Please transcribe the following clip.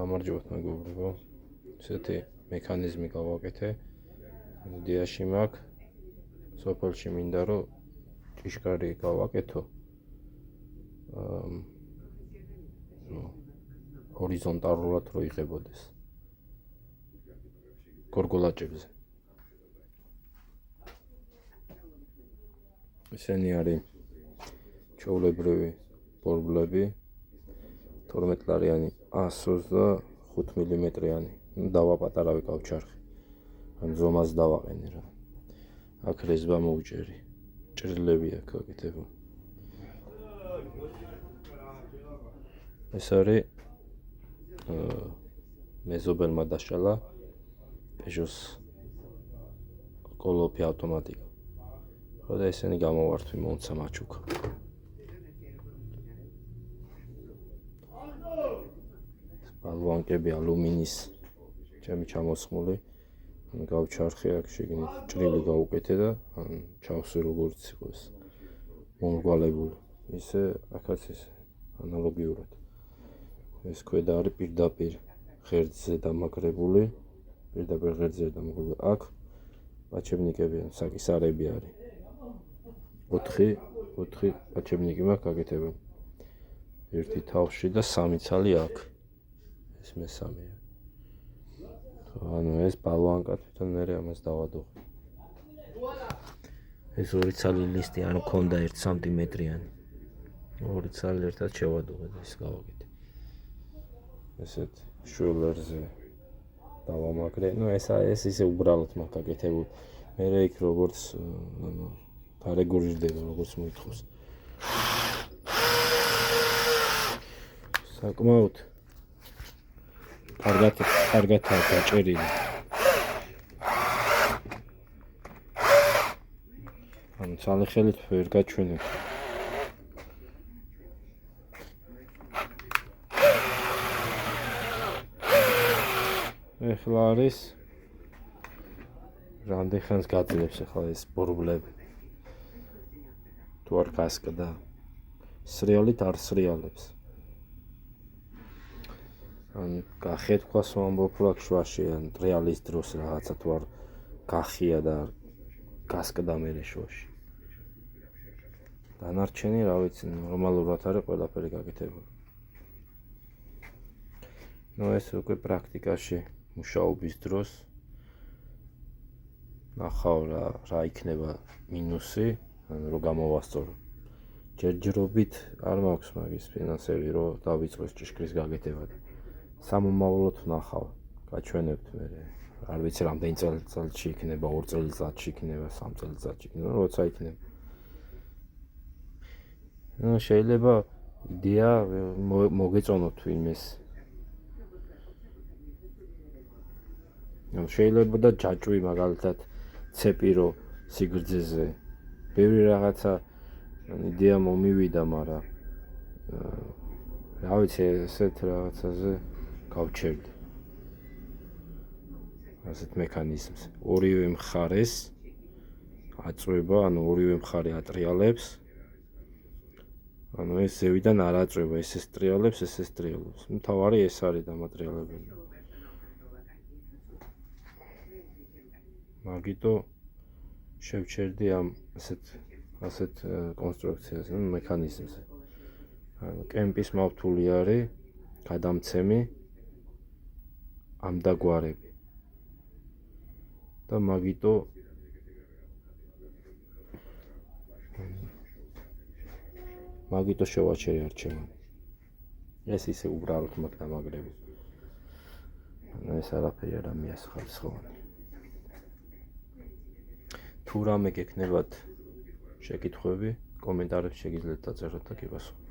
გამარჯობათ მეგობრებო, ესეთი მექანიზმი გავაკეთე. დიაში მაქვს, სოფელში მინდა რომ ჭიშკარი გავაკეთო. ჰორიზონტალურად რო იღებოდეს. გორგოლაჭებზე. ესენი არის ჩვეულებრივი ბორბლები, 12 ლარიანი 125 მმ-იანი. დავაპატარავი გავჩარხი. ან ზომას დავაყენე რა. აქ რეზბა მოვჭერი. ჭრილები აქ გაკეთებული. ეს არის მეზობელმა დაშალა Peugeot-ს კოლოფი ავტომატიკა. ხოდა ესენი გამოვართვი მომცა მაჩუკა. ბალვანკები ალუმინის ჩემი ჩამოსხმული. გავჩარხე აქ შეგინით ჭრილი გავუკეთე და ჩავსვი როგორც იყო ეს მომრგვალებული. ისე აქაც ეს ანალოგიურად. ეს ქვედა არის პირდაპირ ღერძზე დამაგრებული. პირდაპირ ღერძზე დამაგრებული. აქ პაჩებნიკები ან საკისარები არის. 4 პაჩებნიკი მაქვს გაკეთებული. ერთი თავში და 3 ცალი აქ. ეს მესამეა. ანუ ეს ბალვანკა თვითონ მე ამას დავადუღე. ეს 2 ცალი ლისტი არ მქონდა 1 სანტიმეტრიანი. 2 ცალი ერთად შევადუღე და ის გავაკეთე. ესეთ შულერზე დავამაგრე. ეს ისე უბრალოდ მაქვს გაკეთებული. მე იქ როგორც გარეგურირდება როგორც მოითხოვს. საკმაოდ კარგათაა გაჭერილი. ანუ ცალი ხელით ვერ გაჩვენებ. ეხლა არის რამდენ ხანს გაძლევს ახლა ეს ბორბლები. თუ არ გასკდა. სრიალით არ სრიალებს. ან გახეთქვა ვამბობ რა შვაში ან ტრიალის დროს რაღაცა თუ არ გახია და გასკდა მერე შვაში. დანარჩენი რა ვიცი ნორმალურად არის ყველაფერი გაკეთებული. ეს უკვე პრაქტიკაში მუშაობის დროს ნახავ რა იქნება მინუსი, ან რო გამოვასწორო. ჯერჯერობით არ მაქვს მაგის ფინანსები რომ დავიწყოს ჭიშკრის გაკეთება. სამომავლოდ ნახავ, გაჩვენებთ მე. არ ვიცი რამდენი წელიწადში იქნება, 2 წელიწადში იქნება, 3 წელიწადში იქნება, როცა იქნება. შეიძლება იდეა მოგეწონოთ ვინმეს. შეიძლება და ჯაჭვი მაგალითად ცეპირო სიგრძეზე. ბევრი რაღაცა იდეა მომივიდა, მაგრამ რა ვიცი ესეთ რაღაცაზე გავჩერდი. ასეთ მექანიზმს. ორივე მხარეს აწვება, ანუ ორივე მხარე ატრიალებს. ანუ ეს ზევიდან არ აწვება, ეს ესტრიალებს, ეს ესტრიალებს. მთავარი ეს არის დამატრიალებელი. მაგიტო შევჩერდი ამ ასეთ კონსტრუქციაზე, მექანიზმზე. ანუ კემპის მავთული არის გადამცემი ამდაგვარები. და მაგიტო შევაჩერე არჩევანი. ეს ისე უბრალოდ მაქვს დამაგრები. ეს არაფერი არ მიასხალისხოვანი. თუ რამე გექნებათ შეკითხვები, კომენტარებში შეგიძლიათ დაწეროთ და გიპასუხოთ.